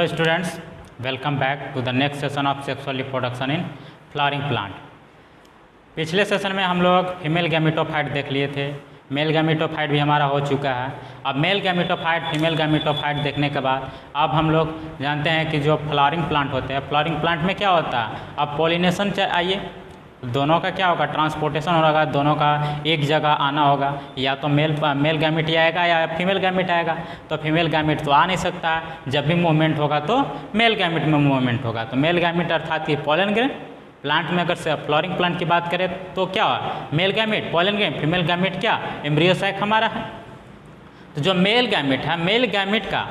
students, welcome back to the next session of sexual reproduction in flowering plant। पिछले session में हम लोग female gametophyte देख लिए थे। मेल गैमेटोफाइट भी हमारा हो चुका है। अब मेल गैमेटोफाइट फीमेल गैमेटोफाइट देखने के बाद अब हम लोग जानते हैं कि जो फ्लावरिंग प्लांट होते हैं, फ्लावरिंग प्लांट में क्या होता है, अब पॉलिनेशन आइए, दोनों का क्या होगा, ट्रांसपोर्टेशन होगा, दोनों का एक जगह आना होगा। या तो मेल गैमेट आएगा या फीमेल गैमेट आएगा। तो फीमेल गैमेट तो आ नहीं सकता है, जब भी मूवमेंट होगा तो मेल गैमेट में मूवमेंट होगा। तो मेल गैमेट अर्थात कि पॉलन ग्रेन प्लांट में अगर से फ्लावरिंग प्लांट की बात करें तो क्या हुआ, male gamete pollen grain, female gamete क्या एम्ब्रियो सैक हमारा है। तो जो मेल गैमेट है, मेल गैमेट का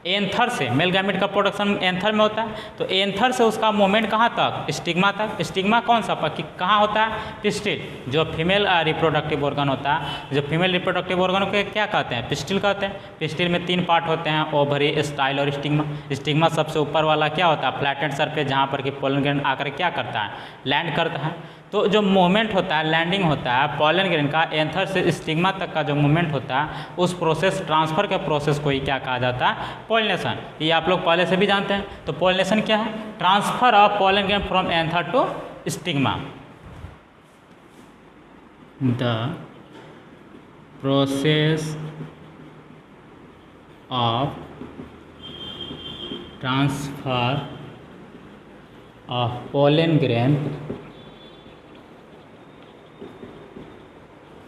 एंथर से, मेल गैमेट का प्रोडक्शन एंथर में होता है। तो एंथर से उसका मूवमेंट कहाँ तक, स्टिग्मा तक। स्टिग्मा कौन सा कहाँ होता है, पिस्टिल। जो फीमेल रिप्रोडक्टिव ऑर्गन होता है, जो फीमेल रिप्रोडक्टिव ऑर्गन को क्या कहते हैं, पिस्टिल कहते हैं। पिस्टिल में 3 पार्ट होते हैं, ओवरी, स्टाइल और स्टिग्मा। स्टिग्मा सबसे ऊपर वाला क्या होता है, फ्लैटेड सरफेस, जहाँ पर कि पोलन ग्रेन आकर क्या करता है, लैंड करता है। तो जो मूवमेंट होता है, लैंडिंग होता है पॉलन ग्रेन का एंथर से स्टिग्मा तक का जो मूवमेंट होता है, उस प्रोसेस, ट्रांसफ़र के प्रोसेस को ही क्या कहा जाता है, पॉलिनेशन। ये आप लोग पहले से भी जानते हैं। तो पॉलिनेशन क्या है, transfer of pollen grain from anther to stigma. The process of transfer of pollen grain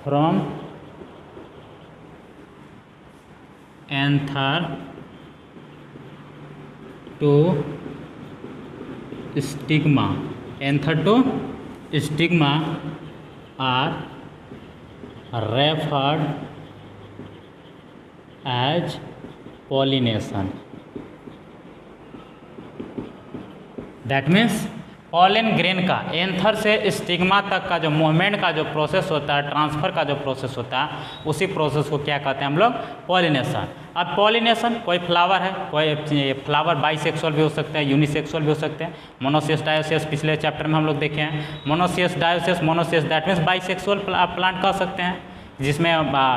from anther to stigma, anther to stigma are referred as pollination। That means pollen grain का anther से stigma तक का जो movement का जो process होता है, transfer का जो प्रोसेस होता है, उसी प्रोसेस को क्या कहते हैं हम लोग, पॉलिनेशन। अब पॉलिनेशन, कोई फ्लावर है, कोई फ्लावर बाइसेक्सुअल भी हो सकते हैं, यूनिसेक्सुअल भी हो सकते हैं। मोनोसियस डायोसियस पिछले चैप्टर में हम लोग देखे हैं। Monoecious dioecious, monoecious that means bisexual plant कह सकते हैं, जिसमें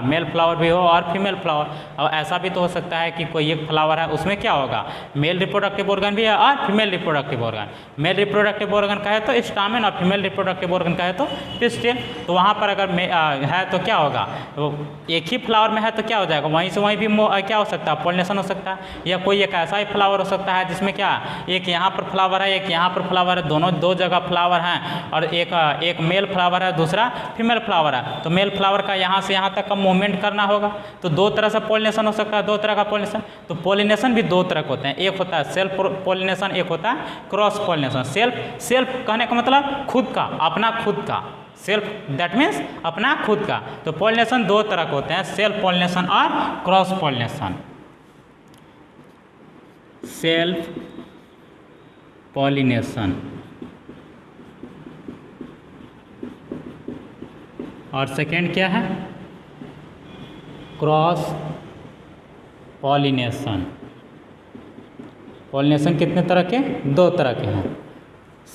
मेल फ्लावर भी हो और फीमेल फ्लावर। और ऐसा भी तो हो सकता है कि कोई एक फ्लावर है, उसमें क्या होगा, मेल रिप्रोडक्टिव ऑर्गन भी है और female reproductive organ. Male reproductive organ का है तो स्टामेन और फीमेल रिप्रोडक्टिव ऑर्गन का है तो पिस्टिल। तो वहाँ पर अगर है तो क्या होगा, तो एक ही फ्लावर में है तो क्या हो जाएगा, वहीं से वहीं भी क्या हो सकता है, पॉलिनेशन हो सकता है। या कोई एक ऐसा ही फ्लावर हो सकता है जिसमें क्या, एक यहाँ पर फ्लावर है, एक यहाँ पर फ्लावर है, दोनों 2 जगह फ्लावर हैं, और एक मेल फ्लावर है, दूसरा फीमेल फ्लावर है। तो मेल फ्लावर का यहाँ से यहाँ तक का मूवमेंट करना होगा। तो 2 तरह से पॉलिनेशन हो सकता है, 2 तरह का पॉलिनेशन। तो पॉलिनेशन भी 2 तरह के होते हैं, एक होता है सेल्फ पॉलिनेशन, एक होता है क्रॉस पॉलिनेशन। सेल्फ कहने का मतलब खुद का, अपना खुद का, सेल्फ दैट मीन्स अपना खुद का। तो पॉलिनेशन 2 तरह के होते हैं, सेल्फ पॉलिनेशन और क्रॉस पॉलिनेशन। सेल्फ पॉलिनेशन और सेकेंड क्या है, क्रॉस पॉलिनेशन। पॉलिनेशन कितने तरह के, 2 तरह के हैं।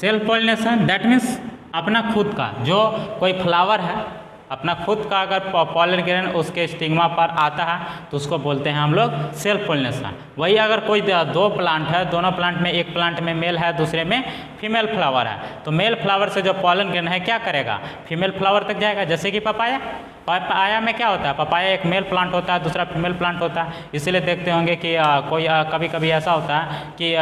सेल्फ पॉलिनेशन दैट मीन्स अपना खुद का, जो कोई फ्लावर है अपना खुद का अगर पॉलन ग्रेन उसके स्टिग्मा पर आता है तो उसको बोलते हैं हम लोग सेल्फ पॉलिनेशन। वही अगर कोई 2 प्लांट है, दोनों प्लांट में एक प्लांट में मेल है, दूसरे में फीमेल फ्लावर है, तो मेल फ्लावर से जो पॉलन ग्रेन है क्या करेगा, फीमेल फ्लावर तक जाएगा। जैसे कि पपाया में क्या होता है, पपाया एक मेल प्लांट होता है, दूसरा फीमेल प्लांट होता है। इसीलिए देखते होंगे कि कोई कभी कभी ऐसा होता है कि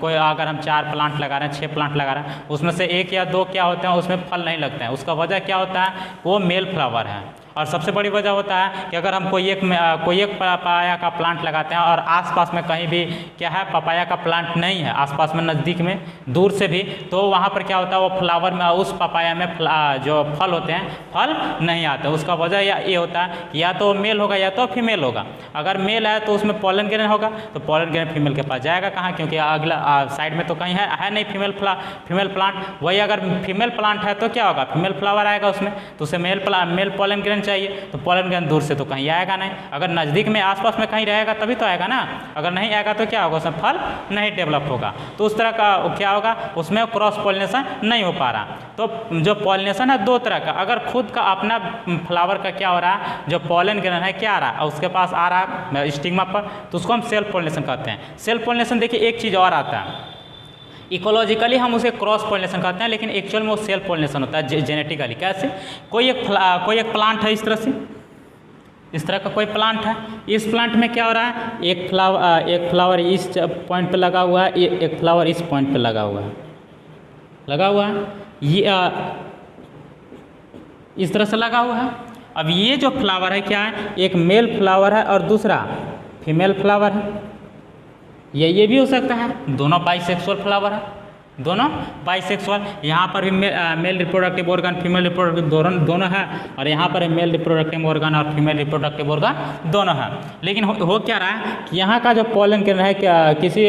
कोई अगर हम 4 प्लांट लगा रहे हैं, 6 प्लांट लगा रहे हैं, उसमें से 1 या 2 क्या होते हैं, उसमें फल नहीं लगते हैं। उसका वजह क्या होता है, वो मेल फ्लावर है। और सबसे बड़ी वजह होता है कि अगर हम कोई एक पपाया का प्लांट लगाते हैं और आसपास में कहीं भी क्या है, पपाया का प्लांट नहीं है आसपास में, नज़दीक में, दूर से भी, तो वहाँ पर क्या होता है, वो फ्लावर में, उस पपाया में जो फल होते हैं, फल नहीं आते। उसका वजह ये होता है या तो मेल होगा या तो फीमेल होगा। अगर मेल है तो उसमें पॉलन ग्रेन होगा, तो पॉलन ग्रेन फीमेल के पास जाएगा कहाँ, क्योंकि अगला साइड में तो कहीं है नहीं फीमेल प्लांट। वही अगर फीमेल प्लांट है तो क्या होगा, फीमेल फ्लावर आएगा उसमें, तो उसे मेल पॉलन ग्रेन पोलन चाहिए तो पोलन ग्रेन दूर से तो कहीं आएगा नहीं, अगर नज़दीक में आसपास में कहीं रहेगा तभी तो आएगा ना, अगर नहीं आएगा तो क्या होगा, उसमें फल नहीं डेवलप होगा। तो उस तरह का क्या होगा, उसमें क्रॉस पॉलिनेशन नहीं हो पा रहा। तो जो पॉलिनेशन है दो तरह का, अगर खुद का अपना फ्लावर का क्या हो रहा है, जो पॉलन ग्रेन है क्या आ रहा है उसके पास आ रहा है स्टिग्मा पर, तो उसको हम सेल्फ पॉलिनेशन कहते हैं। सेल्फ पॉलिनेशन देखिए एक चीज़ और आता है, इकोलॉजिकली हम उसे क्रॉस पॉलिनेशन कहते हैं, लेकिन एक्चुअल में वो सेल्फ पॉलिनेशन होता है जेनेटिकली। कैसे, कोई एक प्लांट है इस तरह से, इस तरह का कोई प्लांट है, इस प्लांट में क्या हो रहा है, एक फ्लावर इस पॉइंट पे लगा हुआ है, एक फ्लावर इस पॉइंट पे लगा हुआ है, ये इस तरह से लगा हुआ है। अब ये जो फ्लावर है क्या है, एक मेल फ्लावर है और दूसरा फीमेल फ्लावर है, ये भी हो सकता है, दोनों बाइसेक्सुअल फ्लावर है, दोनों बाइसेक्सुअल। यहाँ पर भी male reproductive organ female reproductive दोनों है, और यहाँ पर मेल रिप्रोडक्टिव ऑर्गन और फीमेल रिप्रोडक्टिव ऑर्गन दोनों है। लेकिन हो क्या रहा है कि यहाँ का जो पॉलन ग्रेन है क्या किसी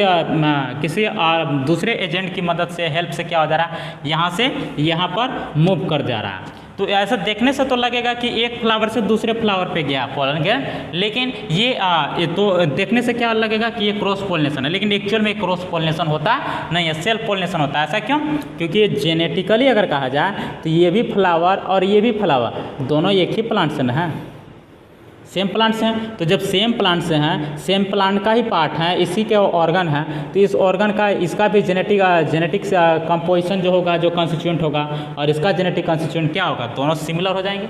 दूसरे एजेंट की मदद से, हेल्प से क्या हो जा रहा है, यहाँ से यहाँ पर मूव कर जा रहा है। तो ऐसा देखने से तो लगेगा कि एक फ्लावर से दूसरे फ्लावर पे गया पॉलन ग्रेन, लेकिन ये तो देखने से क्या लगेगा कि ये क्रॉस पॉलिनेशन है, लेकिन एक्चुअल में क्रॉस पॉलिनेशन होता नहीं है, सेल्फ पॉलिनेशन होता है। ऐसा क्यों, क्योंकि ये जेनेटिकली अगर कहा जाए तो ये भी फ्लावर और ये भी फ्लावर दोनों एक ही प्लांट से न है, सेम प्लांट से हैं। तो जब सेम प्लांट से हैं, सेम प्लांट का ही पार्ट है, इसी के ऑर्गन है, तो इस ऑर्गन का इसका भी जेनेटिक कंपोजिशन जो होगा, जो कंस्टिट्यूएंट होगा, और इसका जेनेटिक कंस्टिट्यूएंट क्या होगा, दोनों सिमिलर हो जाएंगे,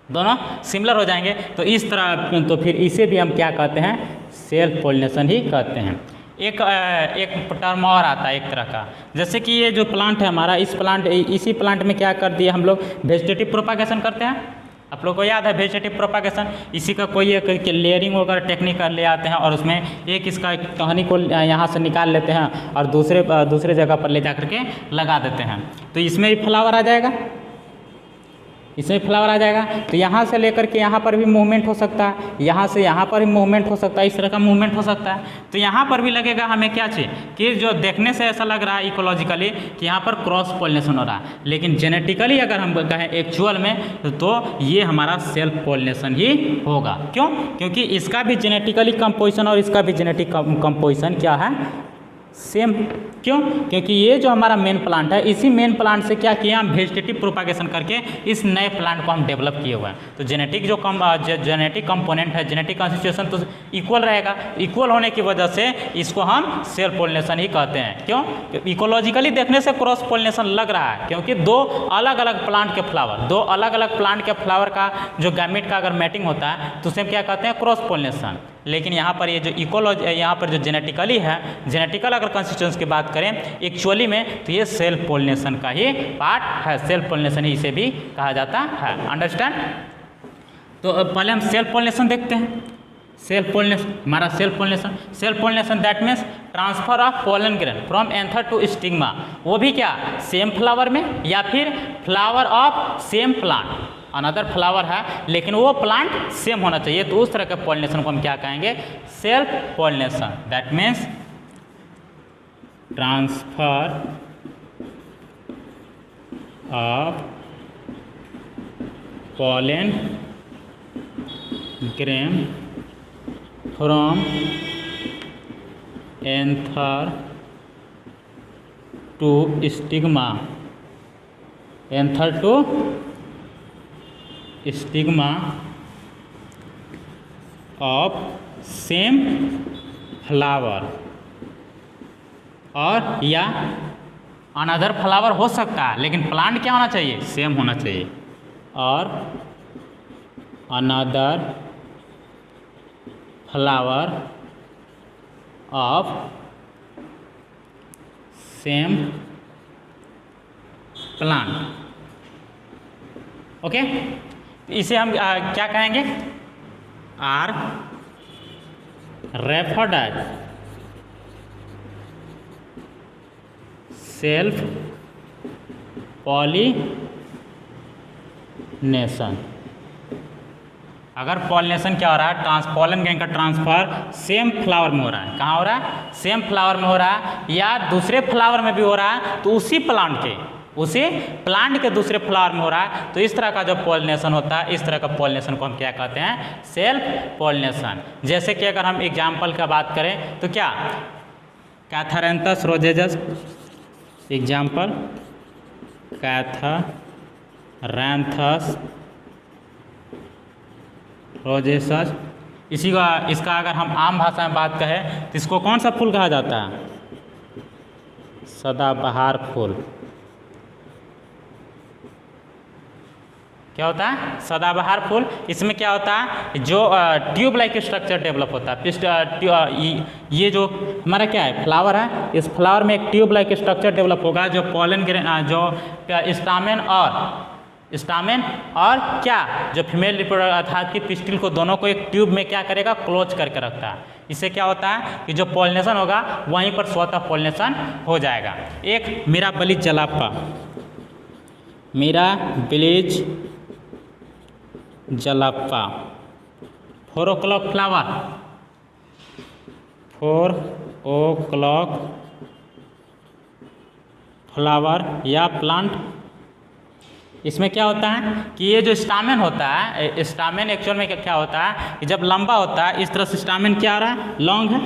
दोनों सिमिलर हो जाएंगे। तो इस तरह तो फिर इसे भी हम क्या कहते हैं, सेल्फ पॉलिनेशन ही कहते हैं। एक टर्म और आता है एक तरह का, जैसे कि ये जो प्लांट है हमारा, इसी प्लांट में क्या कर दिया हम लोग, वेजिटेटिव प्रोपागेशन करते हैं। आप लोग को याद है वेजिटेटिव प्रोपागेशन, इसी का कोई एक लेयरिंग वगैरह टेक्निक ले आते हैं, और उसमें एक इसका टहनी को यहाँ से निकाल लेते हैं और दूसरे जगह पर ले जा करके लगा देते हैं, तो इसमें भी फ्लावर आ जाएगा, इसमें फ्लावर आ जाएगा। तो यहाँ से लेकर के यहाँ पर भी मूवमेंट हो सकता है, यहाँ से यहाँ पर भी मूवमेंट हो सकता है, इस तरह का मूवमेंट हो सकता है। तो यहाँ पर भी लगेगा हमें क्या चाहिए कि जो देखने से ऐसा लग रहा है इकोलॉजिकली कि यहाँ पर क्रॉस पॉलिनेशन हो रहा है, लेकिन जेनेटिकली अगर हम कहें एक्चुअल में तो ये हमारा सेल्फ पॉलिनेशन ही होगा। क्यों, क्योंकि इसका भी जेनेटिकली कंपोजिशन और इसका भी जेनेटिक कंपोजिशन क्या है, सेम। क्यों, क्योंकि ये जो हमारा मेन प्लांट है, इसी मेन प्लांट से क्या किया हम, वेजिटेटिव प्रोपागेशन करके इस नए प्लांट को हम डेवलप किए हुए हैं। तो जेनेटिक जो जेनेटिक कंपोनेंट है, जेनेटिक कंस्टिट्यूशन तो इक्वल रहेगा, इक्वल होने की वजह से इसको हम सेल्फ पॉलिनेशन ही कहते हैं। क्यों, इकोलॉजिकली देखने से क्रॉस पॉलिनेशन लग रहा है, क्योंकि दो अलग अलग प्लांट के फ्लावर का जो गैमेट का अगर मैटिंग होता है तो उसे क्या कहते हैं, क्रॉस पॉलिनेशन। लेकिन यहाँ पर ये जो यहाँ पर जो जेनेटिकली है, जेनेटिकल अगर कंस्टिट्यूएंस की बात करें एक्चुअली में, तो ये सेल्फ पॉलिनेशन का ही पार्ट है, सेल्फ पॉलिनेशन ही इसे भी कहा जाता है। अंडरस्टैंड। तो पहले हम सेल्फ पॉलिनेशन देखते हैं। सेल्फ पॉलिनेशन, हमारा self pollination that means transfer of pollen grain from anther to stigma, वो भी क्या, सेम फ्लावर में या फिर flower of same plant, another flower है लेकिन वो प्लांट सेम होना चाहिए, तो उस तरह के पॉलिनेशन को हम क्या कहेंगे, self pollination. That means transfer of pollen grain from anther to stigma, anther to stigma of same flower, और या अनदर फ्लावर हो सकता है, लेकिन प्लांट क्या होना चाहिए, सेम होना चाहिए, और another flower of same plant. Okay, इसे हम क्या कहेंगे, are referred as self pollination. अगर पॉलिनेशन क्या हो रहा है, पोलन ग्रेन का ट्रांसफर सेम फ्लावर में हो रहा है, कहाँ हो रहा है, सेम फ्लावर में हो रहा है, या दूसरे फ्लावर में भी हो रहा है, तो उसी प्लांट के दूसरे फ्लावर में हो रहा है। तो इस तरह का जो पॉलिनेशन होता है, इस तरह का पॉलिनेशन को हम क्या कहते हैं, सेल्फ पॉलिनेशन। जैसे कि अगर हम एग्जाम्पल का बात करें तो क्या, कैथारैंथस रोजेजस, एग्जाम्पल कैथारैंथस रोजेसस। इसका अगर हम आम भाषा में बात करें तो इसको कौन सा फूल कहा जाता है, सदाबहार फूल। क्या होता है, सदाबहार फूल। इसमें क्या होता है, जो ट्यूब लाइक स्ट्रक्चर डेवलप होता है। ये जो हमारा क्या है, फ्लावर है, इस फ्लावर में एक ट्यूब लाइक स्ट्रक्चर डेवलप होगा जो पॉलन जो स्टामेन और क्या, जो फीमेल रिप्रोडक्टिव अर्थात की पिस्टिल को, दोनों को एक ट्यूब में क्या करेगा, क्लोज करके रखता है। इससे क्या होता है कि जो पॉलिनेशन होगा वहीं पर स्वतः पॉलिनेशन हो जाएगा। एक mirabilis जलापा, mirabilis जलापा, 4 o'clock flower, 4 o'clock flower या प्लांट। इसमें क्या होता है कि ये जो स्टामेन होता है, स्टामेन एक्चुअल में क्या होता है कि जब लंबा होता है, इस तरह से स्टामेन क्या आ रहा है, लॉन्ग है,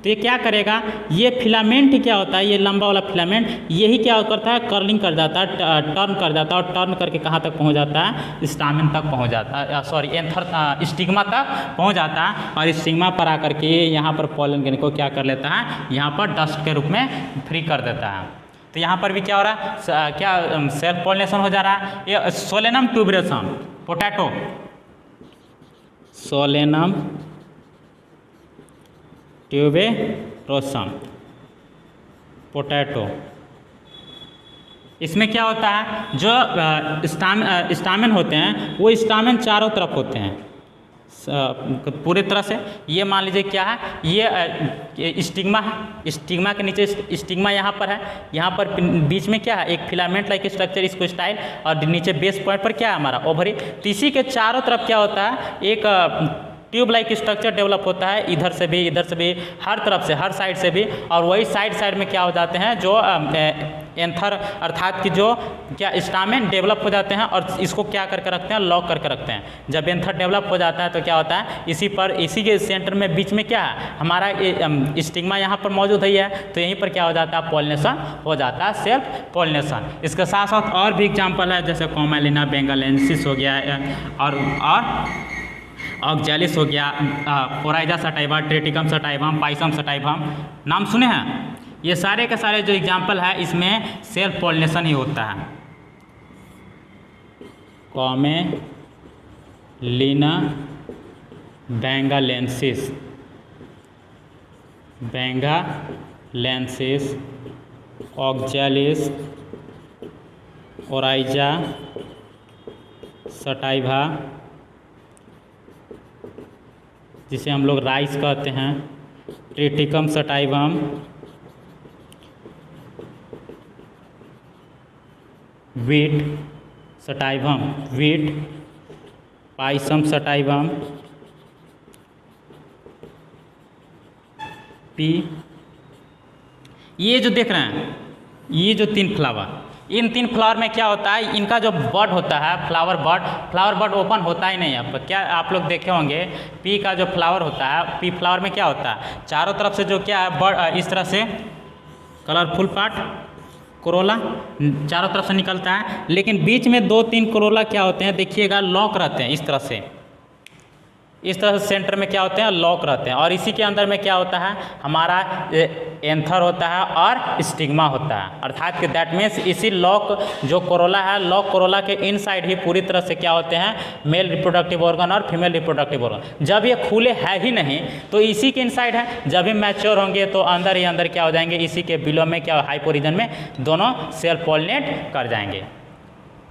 तो ये क्या करेगा, ये फिलामेंट क्या होता है, ये लंबा वाला फिलामेंट यही क्या करता है, कर्लिंग कर जाता है, टर्न कर जाता है, और टर्न करके कहाँ तक पहुँच जाता है, स्टामेन तक पहुँच जाता है, सॉरी एंथर स्टिग्मा तक पहुँच जाता है। और स्टिग्मा पर आकर के यहाँ पर पॉलन ग्रेन को क्या कर लेता है, यहाँ पर डस्ट के रूप में फ्री कर देता है। तो यहाँ पर भी क्या हो रहा है, क्या सेल्फ पॉलिनेशन हो जा रहा है। ये Solanum ट्यूबरेशन, potato, Solanum tuberosum, potato. इसमें क्या होता है, जो स्टामेन होते हैं वो स्टामेन चारों तरफ होते हैं पूरी तरह से। ये मान लीजिए क्या है, ये स्टिग्मा है, स्टिग्मा के नीचे स्टिग्मा यहाँ पर है, यहाँ पर बीच में क्या है, एक फिलामेंट लाइक स्ट्रक्चर, इसको स्टाइल, और नीचे बेस पॉइंट पर क्या है हमारा ओवरी। तो इसी के चारों तरफ क्या होता है, एक ट्यूब लाइक स्ट्रक्चर डेवलप होता है, इधर से भी, हर तरफ से, हर साइड से भी। और वही साइड में क्या हो जाते हैं, जो एंथर अर्थात कि जो क्या स्टामेन डेवलप हो जाते हैं, और इसको क्या करके रखते हैं, लॉक करके रखते हैं। जब एंथर डेवलप हो जाता है तो क्या होता है, इसी के सेंटर में बीच में क्या है हमारा स्टिग्मा यहाँ पर मौजूद है, तो यहीं पर क्या हो जाता है, पॉलिनेशन हो जाता है, सेल्फ पॉलिनेशन। इसके साथ साथ और भी एग्जाम्पल है, जैसे कॉमेलिना बेंगालेंसिस हो गया, और ऑक्जेलिस हो गया, Oryza sativa, Triticum sativum, Pisum sativum, नाम सुने हैं। ये सारे के सारे जो एग्जाम्पल है इसमें सेल्फ पॉलिनेशन ही होता है। Commelina benghalensis, oxalis, Oryza sativa, जिसे हम लोग राइस कहते हैं, Triticum sativum, wheat sativum, Pisum sativum, P. ये जो देख रहे हैं, ये जो 3 फ्लावर, इन 3 फ्लावर में क्या होता है, इनका जो बड होता है, फ्लावर बड ओपन होता ही नहीं है। क्या आप लोग देखे होंगे, पी का जो फ्लावर होता है, पी फ्लावर में क्या होता है, चारों तरफ से जो क्या है बड इस तरह से कलरफुल पार्ट, कोरोला चारों तरफ से निकलता है, लेकिन बीच में 2-3 कोरोला क्या होते हैं, देखिएगा लॉक रहते हैं, इस तरह से सेंटर में क्या होते हैं, लॉक रहते हैं। और इसी के अंदर में क्या होता है, हमारा एंथर होता है और स्टिग्मा होता है, अर्थात कि दैट मीन्स इसी लॉक जो कोरोला है, लॉक कोरोला के इनसाइड ही पूरी तरह से क्या होते हैं, मेल रिप्रोडक्टिव ऑर्गन और फीमेल रिप्रोडक्टिव ऑर्गन। जब ये खुले है ही नहीं तो इसी के इनसाइड है, जब भी मैच्योर होंगे तो अंदर ही अंदर क्या हो जाएंगे, इसी के बिलो में क्या, हाइपोरीजन में दोनों सेल्फ पॉलिनेट कर जाएंगे।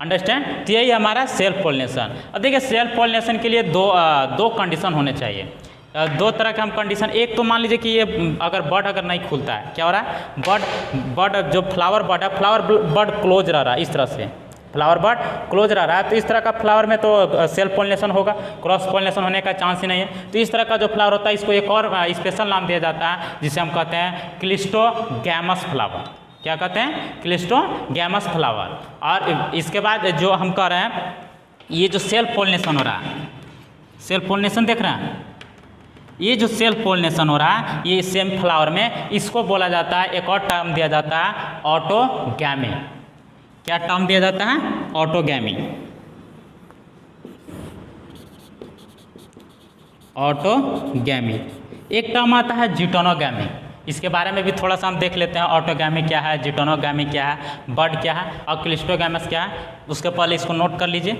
अंडरस्टैंड। तो यही हमारा सेल्फ पॉलिनेशन। अब देखिए सेल्फ पॉलिनेशन के लिए दो कंडीशन होने चाहिए। 2 तरह के हम कंडीशन, एक तो मान लीजिए कि ये अगर बड अगर नहीं खुलता है, क्या हो रहा है, बड जो फ्लावर बड है, फ्लावर बड क्लोज रह रहा है, इस तरह से फ्लावर बड क्लोज रह रहा है, तो इस तरह का फ्लावर में तो सेल्फ पॉलिनेशन होगा, क्रॉस पॉलिनेशन होने का चांस ही नहीं है। तो इस तरह का जो फ्लावर होता है इसको एक और स्पेशल नाम दिया जाता है, जिसे हम कहते हैं क्लिस्टोगैमस फ्लावर। क्या कहते हैं, क्लिस्टोगैमस फ्लावर। और इसके बाद जो हम कह रहे हैं, ये जो सेल्फ पोलिनेशन हो रहा है, सेल्फ पोलिनेशन देख रहे हैं, ये जो सेल्फ पोलिनेशन हो रहा है ये सेम फ्लावर में, इसको बोला जाता है, एक और टर्म दिया जाता है ऑटोगैमी। क्या टर्म दिया जाता है, ऑटोगैमी। ऑटोगैमी। एक टर्म आता है जिटोनोगैमी, इसके बारे में भी थोड़ा सा हम देख लेते हैं। ऑटोगैमी क्या है, जिटोनोगैमी क्या है, बड क्या है और क्लिस्टोगैमस क्या है, उसके पहले इसको नोट कर लीजिए।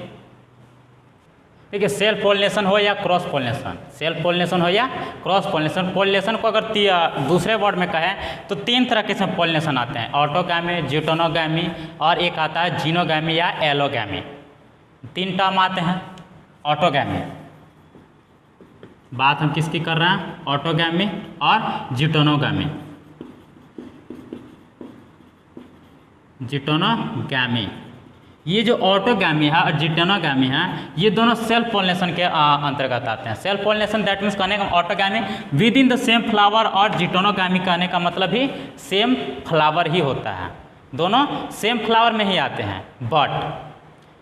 ठीक है, सेल्फ पोलिनेशन हो या क्रॉस पोलिनेशन, सेल्फ पोलिनेशन हो या क्रॉस पोलिनेशन। पोलिनेशन को अगर दूसरे वर्ड में कहें तो 3 तरह के पोलिनेशन आते हैं, ऑटोगैमी, जिटोनोगैमी और एक आता है जीनोगैमी या एलोगैमी। 3 टर्म आते हैं। ऑटोगैमी, बात हम किसकी कर रहे हैं, ऑटोगैमी और जिटोनोगैमी। जिटोनोगैमी, ये जो ऑटोगैमी है और जिटोनोगैमी है ये दोनों सेल्फ पोलिनेशन के अंतर्गत आते हैं। सेल्फ पोलिनेशन दैट मीन्स कहने का autogamy with in the same flower, और जिटोनोगैमी कहने का मतलब ही सेम फ्लावर ही होता है, दोनों सेम फ्लावर में ही आते हैं। बट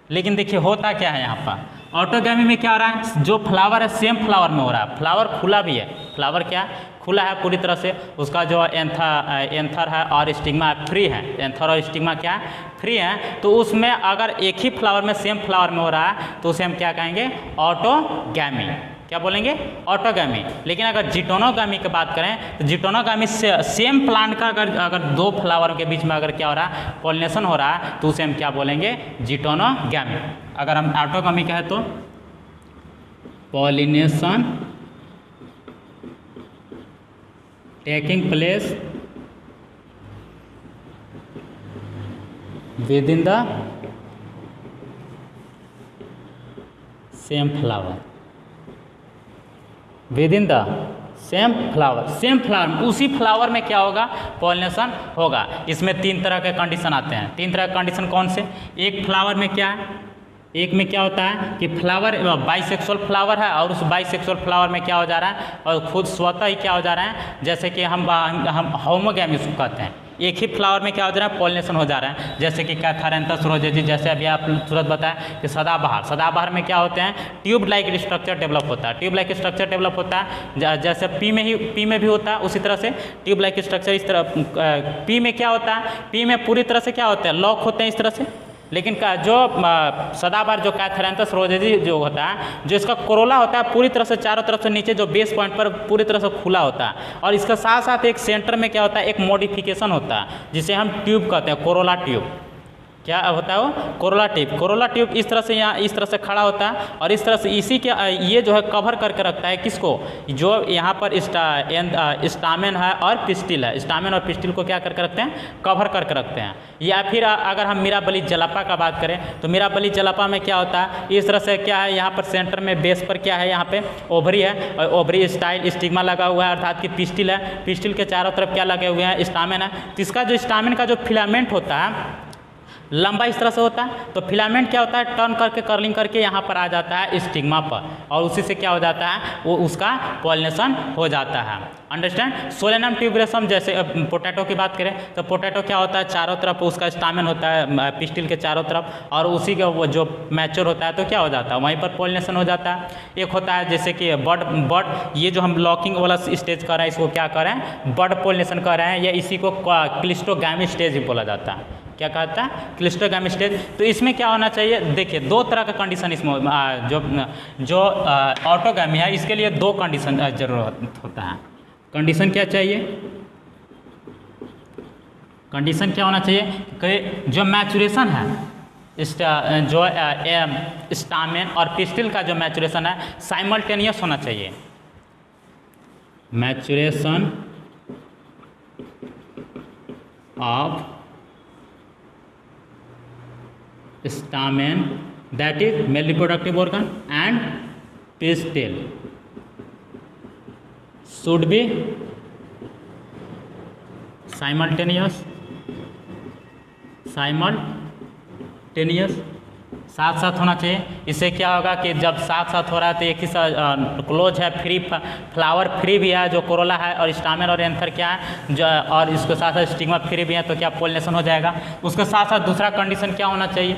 लेकिन देखिए होता क्या है यहाँ पर, ऑटोगैमी में क्या हो रहा है, जो फ्लावर है सेम फ्लावर में हो रहा है, फ्लावर खुला भी है, फ्लावर क्या खुला है पूरी तरह से, उसका जो एंथर है और स्टिग्मा फ्री है, एंथर और स्टिग्मा क्या है, फ्री है। तो उसमें अगर एक ही फ्लावर में सेम फ्लावर में हो रहा है तो उसे हम क्या कहेंगे, ऑटोगैमी। क्या बोलेंगे, ऑटोगैमी। लेकिन अगर जिटोनोगैमी की बात करें तो जिटोनोगैमी से सेम प्लांट का अगर 2 फ्लावर के बीच में अगर क्या हो रहा है, पॉलिनेशन हो रहा है, तो उसे हम क्या बोलेंगे, जिटोनोगैमी। अगर हम ऑटोगैमी कहें तो pollination taking place with in the same flower, with in the same flower, same flower, उसी फ्लावर में क्या होगा, पॉलिनेशन होगा। इसमें 3 तरह के कंडीशन आते हैं। 3 तरह के कंडीशन कौन से, एक फ्लावर में क्या है, एक में क्या होता है कि फ्लावर बाइसेक्सुअल फ्लावर है और उस बाइसेक्सुअल फ्लावर में क्या हो जा रहा है, और खुद स्वतः ही क्या हो जा रहा है, जैसे कि हम होमोगैमी उसको कहते हैं, एक ही फ्लावर में क्या हो जा रहा है, पॉलिनेशन हो जा रहा है। जैसे कि कैथारैंथस रोजेजी, जैसे अभी आप तुरंत बताया कि सदाबहार, सदाबहार में क्या होते हैं, ट्यूब लाइक स्ट्रक्चर डेवलप होता है, ट्यूब लाइक स्ट्रक्चर डेवलप होता है। जैसे पी में भी होता है उसी तरह से ट्यूब लाइक स्ट्रक्चर इस तरह पी में क्या होता है, पी में पूरी तरह से क्या होता है, लॉक होते हैं इस तरह से। लेकिन जो सदाबहार जो कैथारैंथस रोजेजी जो होता है, जो इसका कोरोला होता है पूरी तरह से चारों तरफ से नीचे जो बेस पॉइंट पर पूरी तरह से खुला होता है, और इसके साथ साथ एक सेंटर में क्या होता है, एक मॉडिफिकेशन होता है जिसे हम ट्यूब कहते हैं, कोरोला ट्यूब। क्या होता है वो, कोरोला ट्यूब। कोरोला ट्यूब इस तरह से यहाँ इस तरह से खड़ा होता है और इस तरह से इसी के ये जो है कवर करके रखता है किसको, जो यहाँ पर स्टामेन है और पिस्टिल है, स्टामेन और पिस्टिल को क्या करके रखते हैं, कवर करके रखते हैं। या फिर अगर हम मीराबली जलापा का बात करें तो मीराबली जलापा में क्या होता है, इस तरह से क्या है, यहाँ पर सेंटर में बेस पर क्या है, यहाँ पे ओवरी है और ओवरी स्टाइल स्टिग्मा लगा हुआ है, अर्थात कि पिस्टिल है, पिस्टिल के चारों तरफ क्या लगे हुए हैं, स्टामेन है। तो इसका जो स्टामेन का जो फिलामेंट होता है लंबा इस तरह से होता है, तो फिलामेंट क्या होता है, टर्न करके कर्लिंग करके यहाँ पर आ जाता है स्टिग्मा पर, और उसी से क्या हो जाता है, वो उसका पॉलिनेशन हो जाता है। अंडरस्टैंड। सोलेनम ट्यूबरेसम, जैसे पोटैटो की बात करें तो पोटैटो क्या होता है, चारों तरफ उसका स्टामेन होता है पिस्टिल के चारों तरफ, और उसी का वो जो मैच्योर होता है तो क्या हो जाता है, वहीं पर पॉलिनेशन हो जाता है। एक होता है जैसे कि बड, ये जो हम लॉकिंग वाला स्टेज कर रहे हैं इसको क्या कर रहे हैं, बड पॉलिनेशन कर रहे हैं, या इसी को क्लिस्टोगैमी स्टेज भी बोला जाता है। क्या कहता है, क्लिस्टोगैमी स्टेज। तो इसमें क्या होना चाहिए, देखिए 2 तरह का कंडीशन इसमें जो ऑटोगैमी है इसके लिए 2 कंडीशन जरूरत होता है। कंडीशन क्या चाहिए, कंडीशन क्या होना चाहिए कि जो मैचुरेशन है जो स्टामेन और पिस्टिल का जो मैचुरेशन है साइमल्टेनियस होना चाहिए। Maturation of stamen, that is male reproductive organ, and pistil should be simultaneous साथ साथ होना चाहिए। इससे क्या होगा कि जब साथ साथ हो रहा है तो एक ही साथ क्लोज है, फ्री फ्लावर फ्री भी है जो कोरोला है, और स्टामेन और एंथर क्या है जो, और इसके साथ साथ स्टिग्मा फ्री भी है, तो क्या पोलिनेशन हो जाएगा। उसके साथ साथ दूसरा कंडीशन क्या होना चाहिए,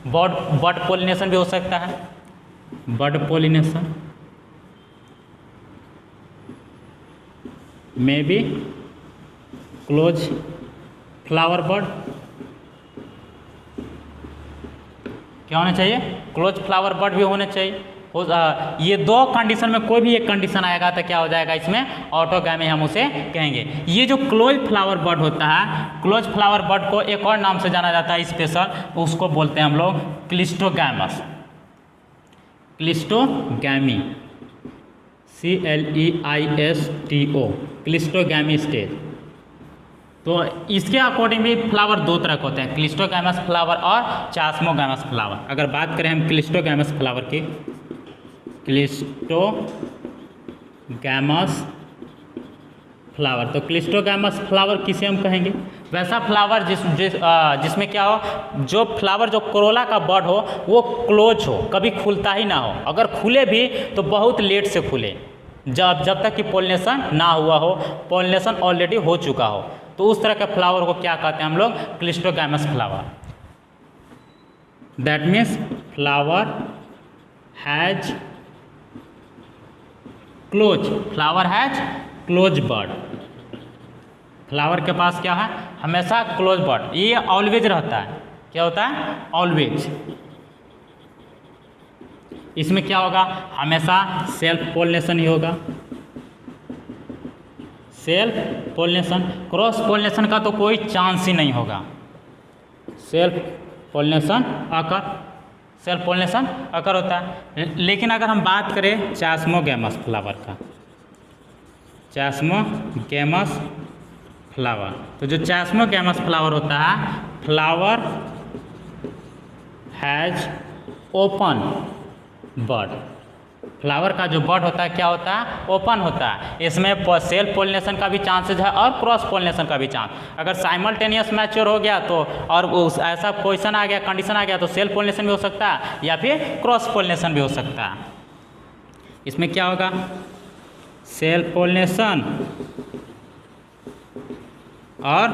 बड पोलिनेशन भी हो सकता है, बड पोलिनेशन में भी क्लोज फ्लावर बड क्या होना चाहिए, क्लोज फ्लावर बड भी होने चाहिए। ये दो कंडीशन में कोई भी एक कंडीशन आएगा तो क्या हो जाएगा, इसमें ऑटोगैमी हम उसे कहेंगे। ये जो क्लोज फ्लावर बड होता है, क्लोज फ्लावर बड को एक और नाम से जाना जाता है स्पेशल, उसको बोलते हैं हम लोग cleistogamous, cleistogamy, CLEISTO, cleistogamy stage. तो इसके अकॉर्डिंग भी फ्लावर दो तरह के होते हैं, क्लिस्टोगैमस फ्लावर और चास्मोगैमस फ्लावर। अगर बात करें हम क्लिस्टोगैमस फ्लावर की, क्लिस्टोगैमस फ्लावर, तो क्लिस्टोगैमस फ्लावर किसे हम कहेंगे, वैसा फ्लावर जिसमें क्या हो, जो फ्लावर जो कोरोला का बड हो वो क्लोज हो, कभी खुलता ही ना हो, अगर खुले भी तो बहुत लेट से खुले, जब तक कि पोलिनेशन ना हुआ हो, पोलिनेशन ऑलरेडी हो चुका हो, तो उस तरह के फ्लावर को क्या कहते हैं हम लोग, cleistogamous flower. That means flower has close, flower has close bud, flower के पास क्या है, हमेशा क्लोज बड, ये ऑलवेज रहता है, क्या होता है, ऑलवेज। इसमें क्या होगा, हमेशा सेल्फ पोलिनेशन ही होगा, सेल्फ पोलिनेशन, क्रॉस पोलिनेशन का तो कोई चांस ही नहीं होगा। सेल्फ पोलिनेशन अकर होता है। लेकिन अगर हम बात करें चास्मोगैमस फ्लावर का, चास्मोगैमस फ्लावर, तो जो चास्मोगैमस फ्लावर होता है, flower has open bud, flower का जो बड होता है क्या होता है, ओपन होता है। इसमें सेल्फ पोलिनेशन का भी चांसेज है और क्रॉस पोलिनेशन का भी चांस। अगर साइमल्टेनियस मैच्योर हो गया तो, और ऐसा पोजिशन आ गया, कंडीशन आ गया, तो सेल्फ पोलिनेशन भी हो सकता है या फिर क्रॉस पोलिनेशन भी हो सकता है। इसमें क्या होगा, सेल्फ पोलिनेशन और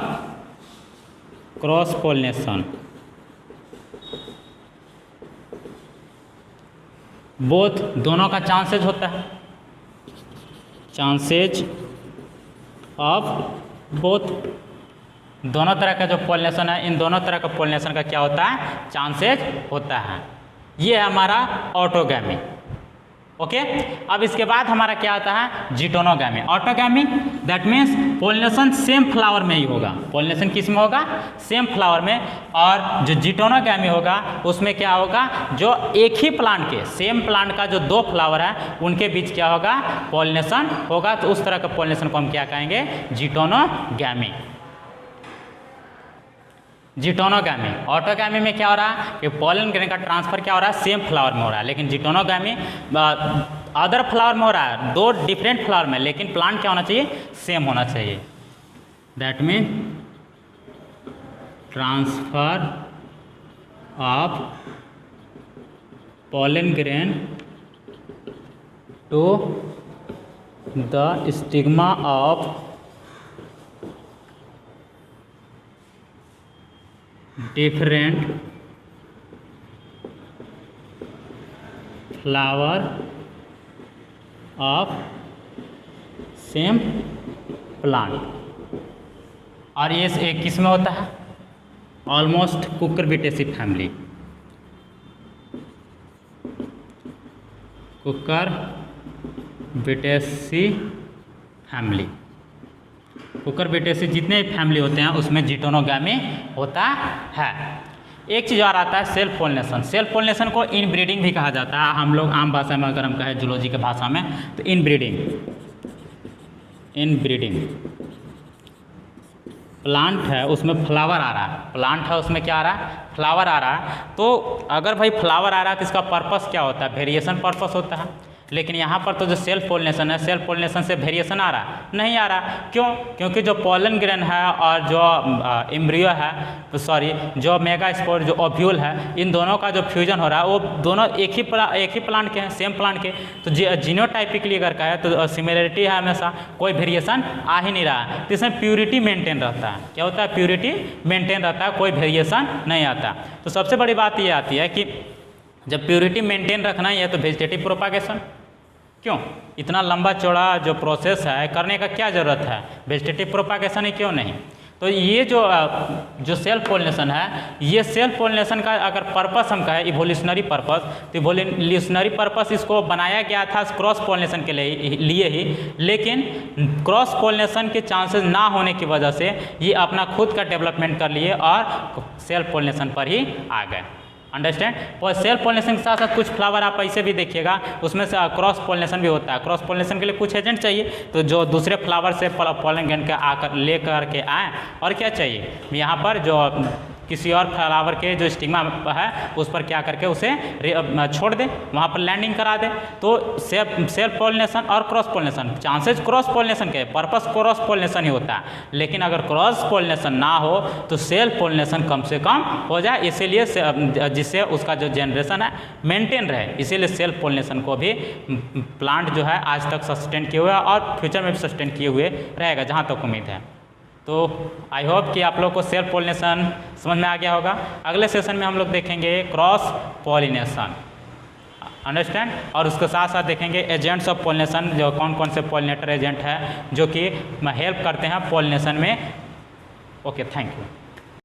क्रॉस पोलिनेशन, बोथ दोनों का चांसेज होता है, चांसेज ऑफ बोथ, दोनों तरह का जो पोलिनेशन है, इन दोनों तरह का पोलिनेशन का क्या होता है, चांसेज होता है। ये है हमारा ऑटोगैमी। ओके, अब इसके बाद हमारा क्या आता है, geitonogamy. Autogamy that means pollination same flower में ही होगा, पोलिनेशन किस में होगा, सेम फ्लावर में। और जो जिटोनोगैमी होगा उसमें क्या होगा, जो एक ही प्लांट के, सेम प्लांट का जो दो फ्लावर है उनके बीच क्या होगा, पोलिनेशन होगा, तो उस तरह का पोलिनेशन को हम क्या कहेंगे, जिटोनोगैमी। जिटोनोगैमी, ऑटोगैमी में क्या हो रहा है कि पॉलन ग्रेन का ट्रांसफर क्या हो रहा है, सेम फ्लावर में हो रहा है, लेकिन जिटोनोगैमी अदर फ्लावर में हो रहा है, दो डिफरेंट फ्लावर में, लेकिन प्लांट क्या होना चाहिए, सेम होना चाहिए। That mean transfer of pollen grain to the stigma of different flower of same plant। और ये किस में होता है, almost Cucurbitaceae family, Cucurbitaceae family, Cucurbitaceae जितने फैमिली होते हैं उसमें जिटोनोगैमी होता है। एक चीज़ और आता है सेल्फ पोलिनेशन। सेल्फ पोलिनेशन को इनब्रीडिंग भी कहा जाता है, हम लोग आम भाषा में अगर हम कहें जूलॉजी की भाषा में तो इनब्रीडिंग। प्लांट है उसमें फ्लावर आ रहा है, प्लांट है उसमें क्या आ रहा है, फ्लावर आ रहा है। तो अगर भाई फ्लावर आ रहा है तो इसका पर्पस क्या होता है, वेरिएशन पर्पस होता है। लेकिन यहाँ पर तो जो सेल्फ पोलिनेशन है, सेल्फ पोलिनेशन से वेरिएशन आ रहा है, नहीं आ रहा। क्यों? क्योंकि जो पॉलन ग्रेन है और जो एम्ब्रियो है, सॉरी जो मेगास्पोर, जो ओव्यूल है, इन दोनों का जो फ्यूजन हो रहा है वो दोनों एक ही प्लांट के हैं, सेम प्लांट के। तो जीनोटाइपिकली अगर कहे तो सिमिलरिटी है, हमेशा कोई वेरिएशन आ ही नहीं रहा है। तो इसमें प्यूरिटी मेंटेन रहता है। क्या होता है? प्यूरिटी मेंटेन रहता है, कोई वेरिएशन नहीं आता। तो सबसे बड़ी बात ये आती है कि जब प्यूरिटी मेंटेन रखना ही है तो वेजिटेटिव प्रोपागेशन। क्यों? इतना लंबा चौड़ा जो प्रोसेस है करने का क्या ज़रूरत है? वेजिटेटिव प्रोपागेशन ही क्यों नहीं? तो ये जो सेल्फ पोलिनेशन है, ये सेल्फ पोलिनेशन का अगर पर्पस हम कहें इवोल्यूशनरी पर्पस, तो इवोल्यूशनरी पर्पस इसको बनाया गया था क्रॉस पोलिनेशन के लिए ही, लेकिन क्रॉस पोलिनेशन के चांसेस ना होने की वजह से ये अपना खुद का डेवलपमेंट कर लिए और सेल्फ पोलिनेशन पर ही आ गए। अंडरस्टैंड? और सेल्फ पोलिनेशन के साथ साथ कुछ फ्लावर आप ऐसे भी देखिएगा, उसमें से क्रॉस पोलिनेशन भी होता है। क्रॉस पोलिनेशन के लिए कुछ एजेंट चाहिए, तो जो दूसरे फ्लावर से पॉलन ग्रेन के आकर ले करके आए, और क्या चाहिए यहाँ पर जो किसी और फ्लावर के जो स्टिग्मा है उस पर क्या करके उसे छोड़ दे, वहाँ पर लैंडिंग करा दे। तो सेल्फ पोलिनेशन और cross pollination, chances cross pollination के, पर्पस क्रॉस पोलिनेशन ही होता है। लेकिन अगर क्रॉस पोलिनेशन ना हो तो सेल्फ पोलिनेशन कम से कम हो जाए, इसीलिए जिससे उसका जो जनरेशन है मेंटेन रहे, इसीलिए सेल्फ पोलिनेशन को भी प्लांट जो है आज तक सस्टेन किए हुए और फ्यूचर में भी सस्टेन किए हुए रहेगा, जहाँ तक उम्मीद है। तो आई होप कि आप लोग को सेल्फ पोलिनेशन समझ में आ गया होगा। अगले सेशन में हम लोग देखेंगे क्रॉस पोलिनेशन, अंडरस्टैंड, और उसके साथ साथ देखेंगे एजेंट्स ऑफ पोलिनेशन, जो कौन कौन से पोलिनेटर एजेंट है जो कि हेल्प करते हैं पोलिनेशन में। Okay, thank you.